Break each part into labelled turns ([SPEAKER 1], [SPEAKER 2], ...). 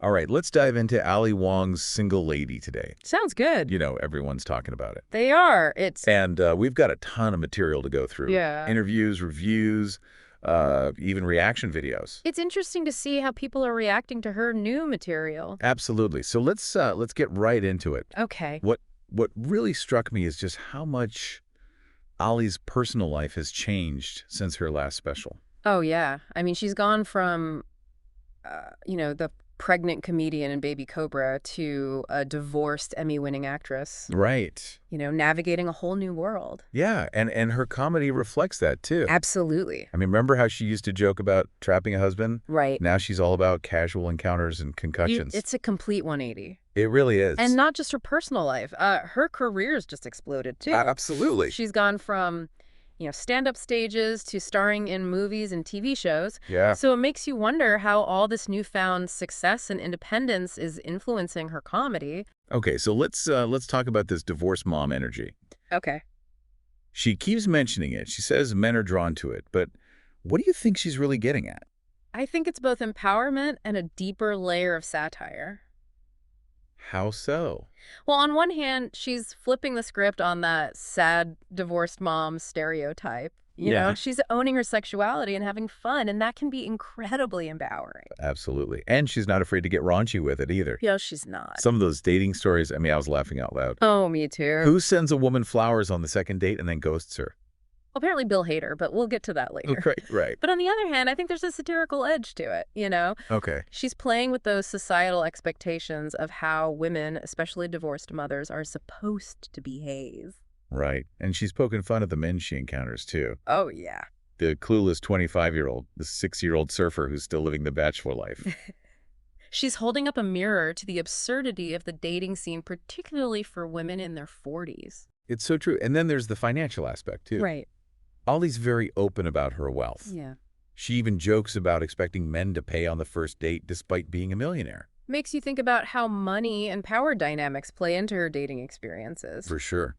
[SPEAKER 1] All right, let's dive into Ali Wong's Single Lady today.
[SPEAKER 2] Sounds good.
[SPEAKER 1] You know, everyone's talking about it.
[SPEAKER 2] They are. It's
[SPEAKER 1] And we've got a ton of material to go through.
[SPEAKER 2] Yeah.
[SPEAKER 1] Interviews, reviews, even reaction videos.
[SPEAKER 2] It's interesting to see how people are reacting to her new material.
[SPEAKER 1] Absolutely. So let's get right into it.
[SPEAKER 2] Okay.
[SPEAKER 1] What really struck me is just how much Ali's personal life has changed since her last special.
[SPEAKER 2] Oh, yeah. I mean, she's gone from, the pregnant comedian in Baby Cobra to a divorced Emmy-winning actress,
[SPEAKER 1] Right.
[SPEAKER 2] navigating a whole new world.
[SPEAKER 1] Yeah, and her comedy reflects that too.
[SPEAKER 2] Absolutely.
[SPEAKER 1] I mean, remember how she used to joke about trapping a husband?
[SPEAKER 2] Right.
[SPEAKER 1] Now she's all about casual encounters and concussions.
[SPEAKER 2] It's a complete 180.
[SPEAKER 1] It really is.
[SPEAKER 2] And not just her personal life. Her career's just exploded, too.
[SPEAKER 1] Absolutely.
[SPEAKER 2] She's gone from stand-up stages to starring in movies and TV shows.
[SPEAKER 1] Yeah.
[SPEAKER 2] So it makes you wonder how all this newfound success and independence is influencing her comedy.
[SPEAKER 1] Okay, so let's talk about this divorced mom energy.
[SPEAKER 2] Okay.
[SPEAKER 1] She keeps mentioning it. She says men are drawn to it, but what do you think she's really getting at?
[SPEAKER 2] I think it's both empowerment and a deeper layer of satire.
[SPEAKER 1] How so?
[SPEAKER 2] Well, on one hand, she's flipping the script on that sad divorced mom stereotype.
[SPEAKER 1] Yeah.
[SPEAKER 2] She's owning her sexuality and having fun, and that can be incredibly empowering.
[SPEAKER 1] Absolutely. And she's not afraid to get raunchy with it either.
[SPEAKER 2] Yeah, she's not.
[SPEAKER 1] Some of those dating stories, I mean, I was laughing out loud.
[SPEAKER 2] Oh, me too.
[SPEAKER 1] Who sends a woman flowers on the second date and then ghosts her?
[SPEAKER 2] Apparently Bill Hader, but we'll get to that later.
[SPEAKER 1] Right.
[SPEAKER 2] But on the other hand, I think there's a satirical edge to it.
[SPEAKER 1] Okay.
[SPEAKER 2] She's playing with those societal expectations of how women, especially divorced mothers, are supposed to behave.
[SPEAKER 1] Right. And she's poking fun at the men she encounters, too.
[SPEAKER 2] Oh, yeah.
[SPEAKER 1] The clueless 25-year-old, the 6-year-old surfer who's still living the bachelor life.
[SPEAKER 2] She's holding up a mirror to the absurdity of the dating scene, particularly for women in their 40s.
[SPEAKER 1] It's so true. And then there's the financial aspect, too.
[SPEAKER 2] Right.
[SPEAKER 1] Ollie's very open about her wealth.
[SPEAKER 2] Yeah.
[SPEAKER 1] She even jokes about expecting men to pay on the first date despite being a millionaire.
[SPEAKER 2] Makes you think about how money and power dynamics play into her dating experiences.
[SPEAKER 1] For sure.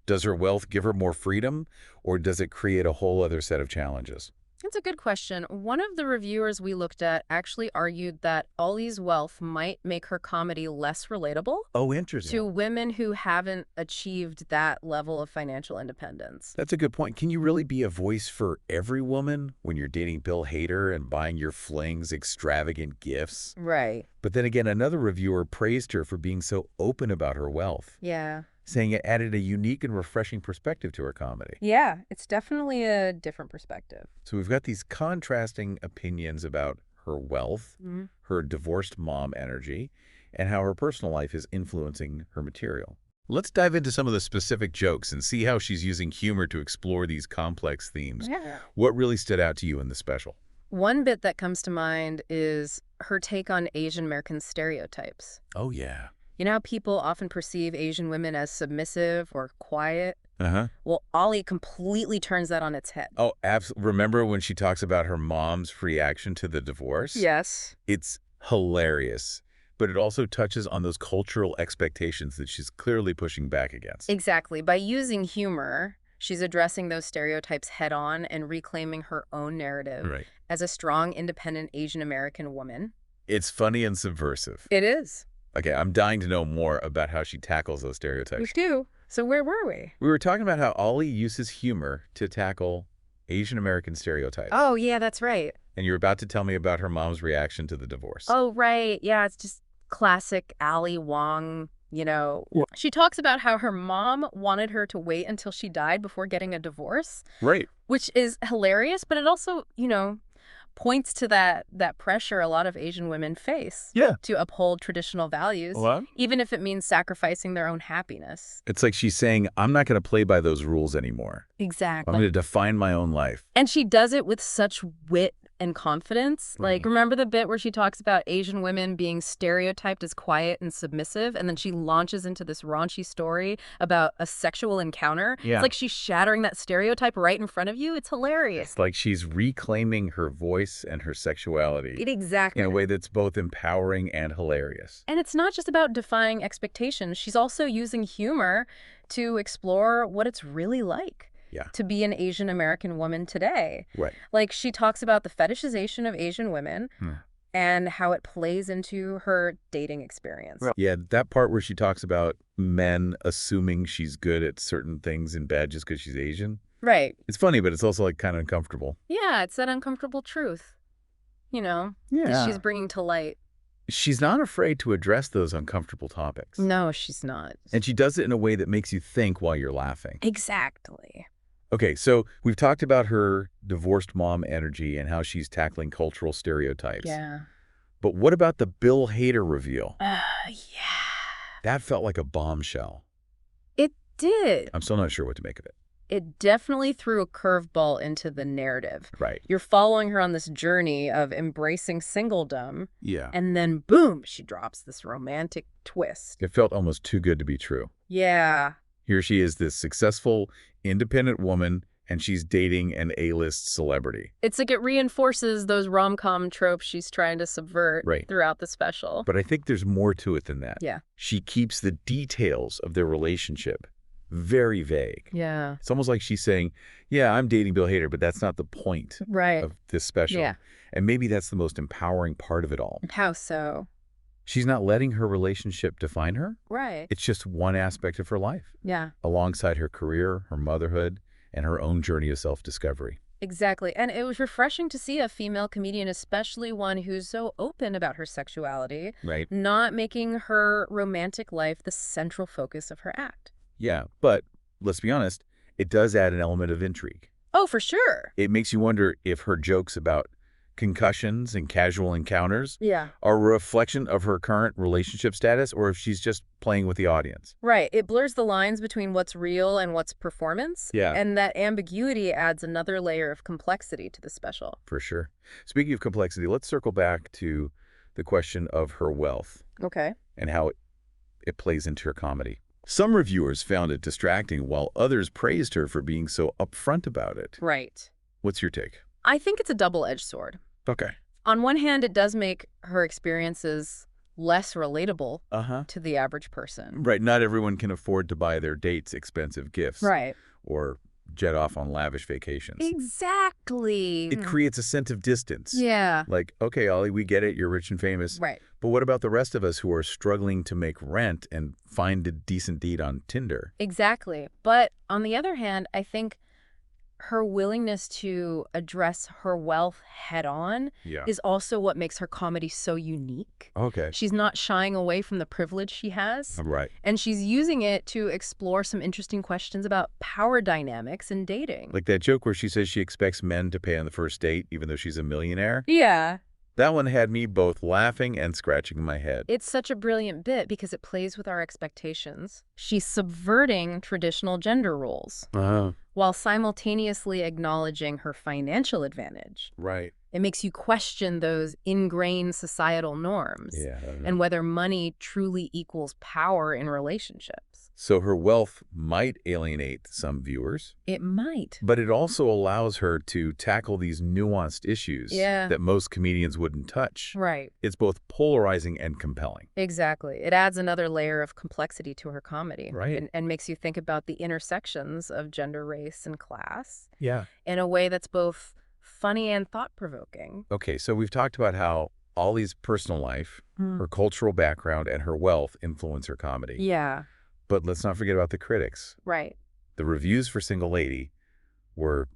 [SPEAKER 1] Does her wealth give her more freedom, or does it create a whole other set of challenges?
[SPEAKER 2] That's a good question. One of the reviewers we looked at actually argued that Ollie's wealth might make her comedy less relatable
[SPEAKER 1] Oh, interesting.
[SPEAKER 2] to women who haven't achieved that level of financial independence.
[SPEAKER 1] That's a good point. Can you really be a voice for every woman when you're dating Bill Hader and buying your flings extravagant gifts?
[SPEAKER 2] Right.
[SPEAKER 1] But then again, another reviewer praised her for being so open about her wealth,
[SPEAKER 2] Yeah.
[SPEAKER 1] saying it added a unique and refreshing perspective to her comedy.
[SPEAKER 2] Yeah, it's definitely a different perspective.
[SPEAKER 1] So we've got these contrasting opinions about her wealth,
[SPEAKER 2] Mm-hmm.
[SPEAKER 1] her divorced mom energy, and how her personal life is influencing her material. Let's dive into some of the specific jokes and see how she's using humor to explore these complex themes.
[SPEAKER 2] Yeah.
[SPEAKER 1] What really stood out to you in the special?
[SPEAKER 2] One bit that comes to mind is her take on Asian American stereotypes.
[SPEAKER 1] Oh, yeah.
[SPEAKER 2] You know how people often perceive Asian women as submissive or quiet?
[SPEAKER 1] Uh-huh.
[SPEAKER 2] Well, Ollie completely turns that on its head.
[SPEAKER 1] Oh, absolutely. Remember when she talks about her mom's reaction to the divorce?
[SPEAKER 2] Yes.
[SPEAKER 1] It's hilarious, but it also touches on those cultural expectations that she's clearly pushing back against.
[SPEAKER 2] Exactly. By using humor, she's addressing those stereotypes head on and reclaiming her own narrative
[SPEAKER 1] Right.
[SPEAKER 2] as a strong, independent Asian American woman.
[SPEAKER 1] It's funny and subversive.
[SPEAKER 2] It is.
[SPEAKER 1] Okay, I'm dying to know more about how she tackles those
[SPEAKER 2] We
[SPEAKER 1] stereotypes.
[SPEAKER 2] do. So where were we?
[SPEAKER 1] We were talking about how Ollie uses humor to tackle Asian American stereotypes.
[SPEAKER 2] Oh, yeah, that's right.
[SPEAKER 1] And you're about to tell me about her mom's reaction to the divorce.
[SPEAKER 2] Oh, right. Yeah, it's just classic Ali Wong, She talks about how her mom wanted her to wait until she died before getting a divorce,
[SPEAKER 1] Right.
[SPEAKER 2] which is hilarious, but it also, points to that pressure a lot of Asian women face to uphold traditional values,
[SPEAKER 1] What?
[SPEAKER 2] even if it means sacrificing their own happiness.
[SPEAKER 1] It's like she's saying, I'm not going to play by those rules anymore. I'm
[SPEAKER 2] Exactly.
[SPEAKER 1] going to define my own life.
[SPEAKER 2] And she does it with such wit and confidence. Like,
[SPEAKER 1] Mhm.
[SPEAKER 2] remember the bit where she talks about Asian women being stereotyped as quiet and submissive, and then she launches into this raunchy story about a sexual encounter?
[SPEAKER 1] Yeah.
[SPEAKER 2] It's like she's shattering that stereotype right in front of you. It's hilarious.
[SPEAKER 1] It's like she's reclaiming her voice and her sexuality
[SPEAKER 2] Exactly.
[SPEAKER 1] in a way that's both empowering and hilarious.
[SPEAKER 2] And it's not just about defying expectations. She's also using humor to explore what it's really like to be an Asian American woman today.
[SPEAKER 1] Right.
[SPEAKER 2] Like, she talks about the fetishization of Asian women and how it plays into her dating experience.
[SPEAKER 1] Well, yeah, that part where she talks about men assuming she's good at certain things and bad just because she's Asian.
[SPEAKER 2] Right.
[SPEAKER 1] It's funny, but it's also like kind of uncomfortable.
[SPEAKER 2] Yeah, it's that uncomfortable truth, that she's
[SPEAKER 1] Yeah.
[SPEAKER 2] bringing to light.
[SPEAKER 1] She's not afraid to address those uncomfortable topics.
[SPEAKER 2] No, she's not.
[SPEAKER 1] And she does it in a way that makes you think while you're laughing.
[SPEAKER 2] Exactly.
[SPEAKER 1] Okay, so we've talked about her divorced mom energy and how she's tackling cultural stereotypes.
[SPEAKER 2] Yeah.
[SPEAKER 1] But what about the Bill Hader reveal?
[SPEAKER 2] Yeah.
[SPEAKER 1] That felt like a bombshell.
[SPEAKER 2] It did.
[SPEAKER 1] I'm still not sure what to make of it.
[SPEAKER 2] It definitely threw a curveball into the narrative.
[SPEAKER 1] Right.
[SPEAKER 2] You're following her on this journey of embracing singledom,
[SPEAKER 1] Yeah.
[SPEAKER 2] and then boom, she drops this romantic twist.
[SPEAKER 1] It felt almost too good to be true.
[SPEAKER 2] Yeah.
[SPEAKER 1] Here she is, this successful, independent woman, and she's dating an A-list celebrity.
[SPEAKER 2] It's like it reinforces those rom-com tropes she's trying to subvert throughout the special.
[SPEAKER 1] But I think there's more to it than that.
[SPEAKER 2] Yeah.
[SPEAKER 1] She keeps the details of their relationship very vague.
[SPEAKER 2] Yeah.
[SPEAKER 1] It's almost like she's saying, yeah, I'm dating Bill Hader, but that's not the point of this special.
[SPEAKER 2] Yeah.
[SPEAKER 1] And maybe that's the most empowering part of it all.
[SPEAKER 2] How so?
[SPEAKER 1] She's not letting her relationship define her.
[SPEAKER 2] Right.
[SPEAKER 1] It's just one aspect of her life,
[SPEAKER 2] Yeah.
[SPEAKER 1] alongside her career, her motherhood, and her own journey of self-discovery.
[SPEAKER 2] Exactly. And it was refreshing to see a female comedian, especially one who's so open about her sexuality,
[SPEAKER 1] Right.
[SPEAKER 2] not making her romantic life the central focus of her act.
[SPEAKER 1] Yeah, but let's be honest, it does add an element of intrigue.
[SPEAKER 2] Oh, for sure.
[SPEAKER 1] It makes you wonder if her jokes about concussions and casual encounters
[SPEAKER 2] Yeah.
[SPEAKER 1] are a reflection of her current relationship status, or if she's just playing with the audience.
[SPEAKER 2] Right. It blurs the lines between what's real and what's performance.
[SPEAKER 1] Yeah.
[SPEAKER 2] And that ambiguity adds another layer of complexity to the special.
[SPEAKER 1] For sure. Speaking of complexity, let's circle back to the question of her wealth
[SPEAKER 2] Okay.
[SPEAKER 1] and how it plays into her comedy. Some reviewers found it distracting, while others praised her for being so upfront about it.
[SPEAKER 2] Right.
[SPEAKER 1] What's your take?
[SPEAKER 2] I think it's a double-edged sword.
[SPEAKER 1] Okay.
[SPEAKER 2] On one hand, it does make her experiences less relatable to the average person.
[SPEAKER 1] Right. Not everyone can afford to buy their dates expensive gifts.
[SPEAKER 2] Right.
[SPEAKER 1] Or jet off on lavish vacations.
[SPEAKER 2] Exactly.
[SPEAKER 1] It creates a sense of distance.
[SPEAKER 2] Yeah.
[SPEAKER 1] Like, okay, Ollie, we get it. You're rich and famous.
[SPEAKER 2] Right.
[SPEAKER 1] But what about the rest of us who are struggling to make rent and find a decent date on Tinder?
[SPEAKER 2] Exactly. But on the other hand, I think her willingness to address her wealth head on is also what makes her comedy so unique.
[SPEAKER 1] Okay.
[SPEAKER 2] She's not shying away from the privilege she has.
[SPEAKER 1] Right.
[SPEAKER 2] And she's using it to explore some interesting questions about power dynamics and dating.
[SPEAKER 1] Like that joke where she says she expects men to pay on the first date, even though she's a millionaire.
[SPEAKER 2] Yeah.
[SPEAKER 1] That one had me both laughing and scratching my head.
[SPEAKER 2] It's such a brilliant bit because it plays with our expectations. She's subverting traditional gender roles while simultaneously acknowledging her financial advantage.
[SPEAKER 1] Right.
[SPEAKER 2] It makes you question those ingrained societal norms and whether money truly equals power in relationships.
[SPEAKER 1] So her wealth might alienate some viewers.
[SPEAKER 2] It might.
[SPEAKER 1] But it also allows her to tackle these nuanced issues that most comedians wouldn't touch.
[SPEAKER 2] Right.
[SPEAKER 1] It's both polarizing and compelling.
[SPEAKER 2] Exactly. It adds another layer of complexity to her comedy.
[SPEAKER 1] Right.
[SPEAKER 2] And makes you think about the intersections of gender, race, and class.
[SPEAKER 1] Yeah.
[SPEAKER 2] In a way that's both funny and thought-provoking.
[SPEAKER 1] Okay, so we've talked about how Ollie's personal life, her cultural background, and her wealth influence her comedy.
[SPEAKER 2] Yeah.
[SPEAKER 1] But let's not forget about the critics.
[SPEAKER 2] Right.
[SPEAKER 1] The reviews for Single Lady were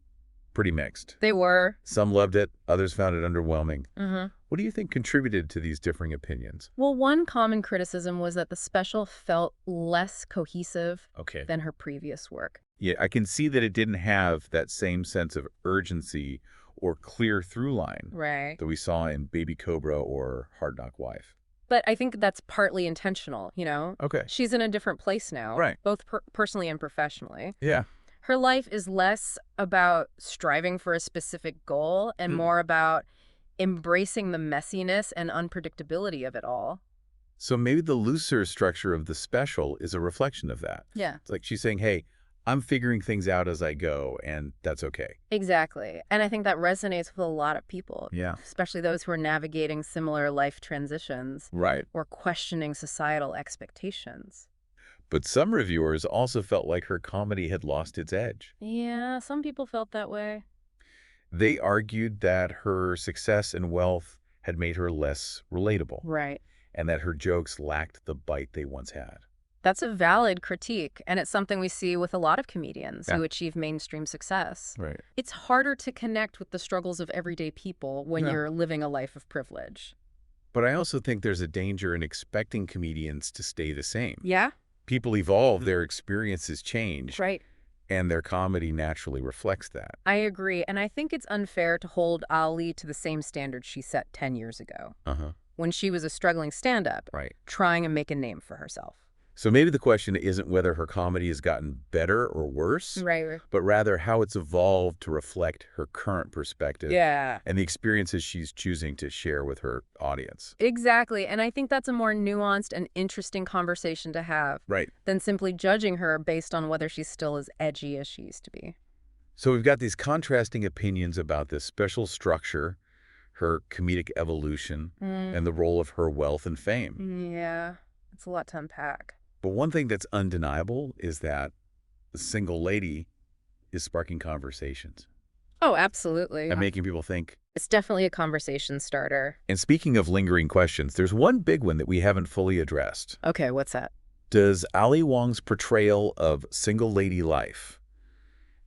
[SPEAKER 1] pretty mixed.
[SPEAKER 2] They were.
[SPEAKER 1] Some loved it, others found it underwhelming. What do you think contributed to these differing opinions?
[SPEAKER 2] Well, one common criticism was that the special felt less cohesive than her previous work.
[SPEAKER 1] Yeah, I can see that it didn't have that same sense of urgency or clear through line that we saw in Baby Cobra or Hard Knock Wife.
[SPEAKER 2] But I think that's partly intentional,
[SPEAKER 1] Okay.
[SPEAKER 2] She's in a different place now.
[SPEAKER 1] Right.
[SPEAKER 2] Both personally and professionally.
[SPEAKER 1] Yeah.
[SPEAKER 2] Her life is less about striving for a specific goal and more about embracing the messiness and unpredictability of it all.
[SPEAKER 1] So maybe the looser structure of the special is a reflection of that.
[SPEAKER 2] Yeah.
[SPEAKER 1] It's like she's saying, hey, I'm figuring things out as I go, and that's okay.
[SPEAKER 2] Exactly. And I think that resonates with a lot of people.
[SPEAKER 1] Yeah.
[SPEAKER 2] Especially those who are navigating similar life transitions.
[SPEAKER 1] Right.
[SPEAKER 2] Or questioning societal expectations.
[SPEAKER 1] But some reviewers also felt like her comedy had lost its edge.
[SPEAKER 2] Yeah, some people felt that way.
[SPEAKER 1] They argued that her success and wealth had made her less relatable,
[SPEAKER 2] Right.
[SPEAKER 1] and that her jokes lacked the bite they once had.
[SPEAKER 2] That's a valid critique, and it's something we see with a lot of comedians
[SPEAKER 1] Yeah.
[SPEAKER 2] who achieve mainstream success.
[SPEAKER 1] Right.
[SPEAKER 2] It's harder to connect with the struggles of everyday people when
[SPEAKER 1] Yeah.
[SPEAKER 2] you're living a life of privilege.
[SPEAKER 1] But I also think there's a danger in expecting comedians to stay the same.
[SPEAKER 2] Yeah?
[SPEAKER 1] People evolve, their experiences change,
[SPEAKER 2] Right.
[SPEAKER 1] and their comedy naturally reflects that.
[SPEAKER 2] I agree, and I think it's unfair to hold Ali to the same standard she set 10 years ago,
[SPEAKER 1] Uh-huh.
[SPEAKER 2] when she was a struggling stand-up,
[SPEAKER 1] Right.
[SPEAKER 2] trying to make a name for herself.
[SPEAKER 1] So maybe the question isn't whether her comedy has gotten better or worse,
[SPEAKER 2] Right.
[SPEAKER 1] but rather how it's evolved to reflect her current perspective
[SPEAKER 2] Yeah.
[SPEAKER 1] and the experiences she's choosing to share with her audience.
[SPEAKER 2] Exactly, and I think that's a more nuanced and interesting conversation to have
[SPEAKER 1] Right.
[SPEAKER 2] than simply judging her based on whether she's still as edgy as she used to be.
[SPEAKER 1] So we've got these contrasting opinions about this special structure, her comedic evolution, and the role of her wealth and fame.
[SPEAKER 2] Yeah, it's a lot to unpack.
[SPEAKER 1] But one thing that's undeniable is that the single lady is sparking conversations
[SPEAKER 2] Oh, absolutely.
[SPEAKER 1] and making people think.
[SPEAKER 2] It's definitely a conversation starter.
[SPEAKER 1] And speaking of lingering questions, there's one big one that we haven't fully addressed.
[SPEAKER 2] Okay, what's that?
[SPEAKER 1] Does Ali Wong's portrayal of single lady life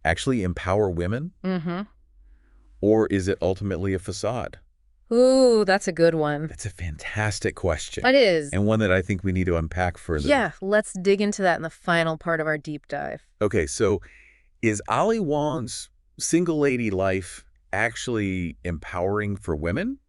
[SPEAKER 1] actually empower women, or is it ultimately a facade?
[SPEAKER 2] Ooh, that's a good one.
[SPEAKER 1] That's a fantastic question.
[SPEAKER 2] It is.
[SPEAKER 1] And one that I think we need to unpack further.
[SPEAKER 2] Yeah, let's dig into that in the final part of our deep dive.
[SPEAKER 1] Okay, so is Ali Wong's single lady life actually empowering for women,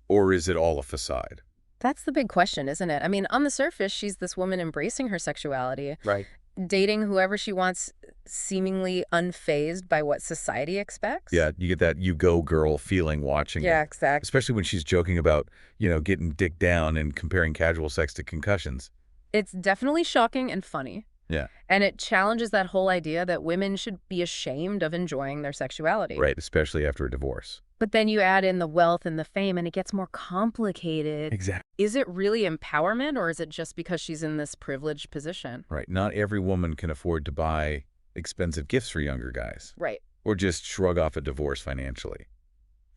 [SPEAKER 1] or is it all a facade?
[SPEAKER 2] That's the big question, isn't it? I mean, on the surface, she's this woman embracing her sexuality,
[SPEAKER 1] Right.
[SPEAKER 2] dating whoever she wants, seemingly unfazed by what society expects.
[SPEAKER 1] Yeah, you get that you go girl feeling watching
[SPEAKER 2] Yeah,
[SPEAKER 1] it.
[SPEAKER 2] exactly.
[SPEAKER 1] Especially when she's joking about, getting dicked down and comparing casual sex to concussions.
[SPEAKER 2] It's definitely shocking and funny.
[SPEAKER 1] Yeah.
[SPEAKER 2] And it challenges that whole idea that women should be ashamed of enjoying their sexuality.
[SPEAKER 1] Right, especially after a divorce.
[SPEAKER 2] But then you add in the wealth and the fame, and it gets more complicated.
[SPEAKER 1] Exactly.
[SPEAKER 2] Is it really empowerment, or is it just because she's in this privileged position?
[SPEAKER 1] Right. Not every woman can afford to buy expensive gifts for younger guys.
[SPEAKER 2] Right.
[SPEAKER 1] Or just shrug off a divorce financially.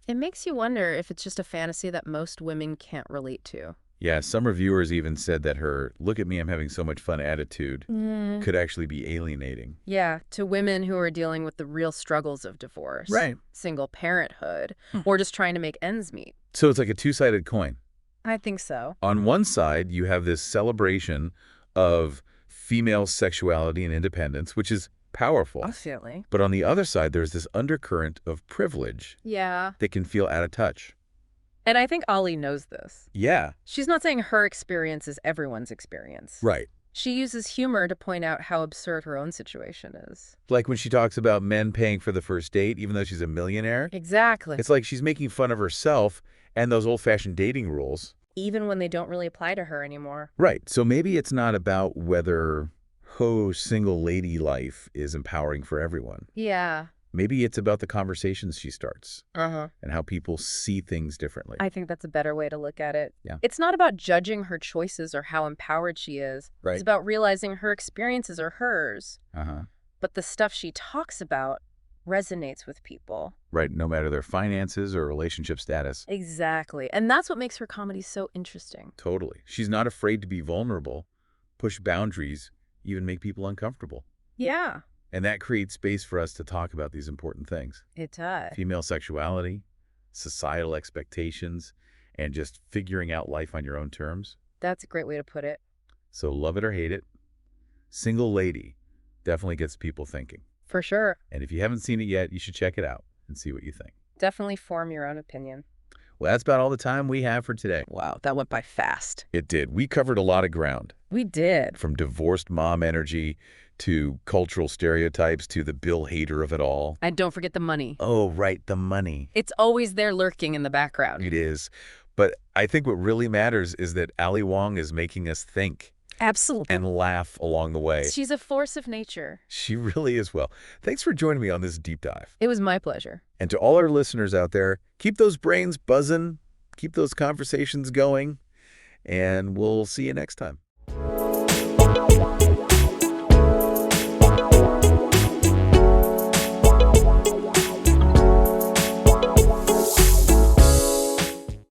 [SPEAKER 2] It makes you wonder if it's just a fantasy that most women can't relate to.
[SPEAKER 1] Yeah, some reviewers even said that her "look at me, I'm having so much fun" attitude could actually be alienating.
[SPEAKER 2] Yeah, to women who are dealing with the real struggles of divorce,
[SPEAKER 1] Right.
[SPEAKER 2] single parenthood, or just trying to make ends meet.
[SPEAKER 1] So it's like a two-sided coin.
[SPEAKER 2] I think so.
[SPEAKER 1] On one side, you have this celebration of female sexuality and independence, which is powerful.
[SPEAKER 2] Absolutely.
[SPEAKER 1] But on the other side, there's this undercurrent of privilege
[SPEAKER 2] Yeah.
[SPEAKER 1] that can feel out of touch.
[SPEAKER 2] And I think Ali knows this.
[SPEAKER 1] Yeah.
[SPEAKER 2] She's not saying her experience is everyone's experience.
[SPEAKER 1] Right.
[SPEAKER 2] She uses humor to point out how absurd her own situation is.
[SPEAKER 1] Like when she talks about men paying for the first date, even though she's a millionaire.
[SPEAKER 2] Exactly.
[SPEAKER 1] It's like she's making fun of herself and those old-fashioned dating rules.
[SPEAKER 2] Even when they don't really apply to her anymore.
[SPEAKER 1] Right. So maybe it's not about whether her single lady life is empowering for everyone.
[SPEAKER 2] Yeah.
[SPEAKER 1] Maybe it's about the conversations she starts
[SPEAKER 2] Uh-huh.
[SPEAKER 1] and how people see things differently.
[SPEAKER 2] I think that's a better way to look at it.
[SPEAKER 1] Yeah.
[SPEAKER 2] It's not about judging her choices or how empowered she is.
[SPEAKER 1] Right.
[SPEAKER 2] It's about realizing her experiences are hers.
[SPEAKER 1] Uh-huh.
[SPEAKER 2] But the stuff she talks about resonates with people.
[SPEAKER 1] Right. No matter their finances or relationship status.
[SPEAKER 2] Exactly. And that's what makes her comedy so interesting.
[SPEAKER 1] Totally. She's not afraid to be vulnerable, push boundaries, even make people uncomfortable.
[SPEAKER 2] Yeah,
[SPEAKER 1] And that creates space for us to talk about these important things.
[SPEAKER 2] it does.
[SPEAKER 1] Female sexuality, societal expectations, and just figuring out life on your own terms.
[SPEAKER 2] That's a great way to put it.
[SPEAKER 1] So love it or hate it, Single Lady definitely gets people thinking.
[SPEAKER 2] For sure.
[SPEAKER 1] And if you haven't seen it yet, you should check it out and see what you think.
[SPEAKER 2] Definitely form your own opinion.
[SPEAKER 1] Well, that's about all the time we have for today.
[SPEAKER 2] Wow, that went by fast.
[SPEAKER 1] It did. We covered a lot of ground,
[SPEAKER 2] We did.
[SPEAKER 1] from divorced mom energy to cultural stereotypes to the Bill Hader of it all.
[SPEAKER 2] And don't forget the money.
[SPEAKER 1] Oh, right, the money.
[SPEAKER 2] It's always there lurking in the background.
[SPEAKER 1] It is. But I think what really matters is that Ali Wong is making us think
[SPEAKER 2] Absolutely.
[SPEAKER 1] and laugh along the way.
[SPEAKER 2] She's a force of nature.
[SPEAKER 1] She really is. Well, thanks for joining me on this deep dive.
[SPEAKER 2] It was my pleasure.
[SPEAKER 1] And to all our listeners out there, keep those brains buzzing, keep those conversations going, and we'll see you next time.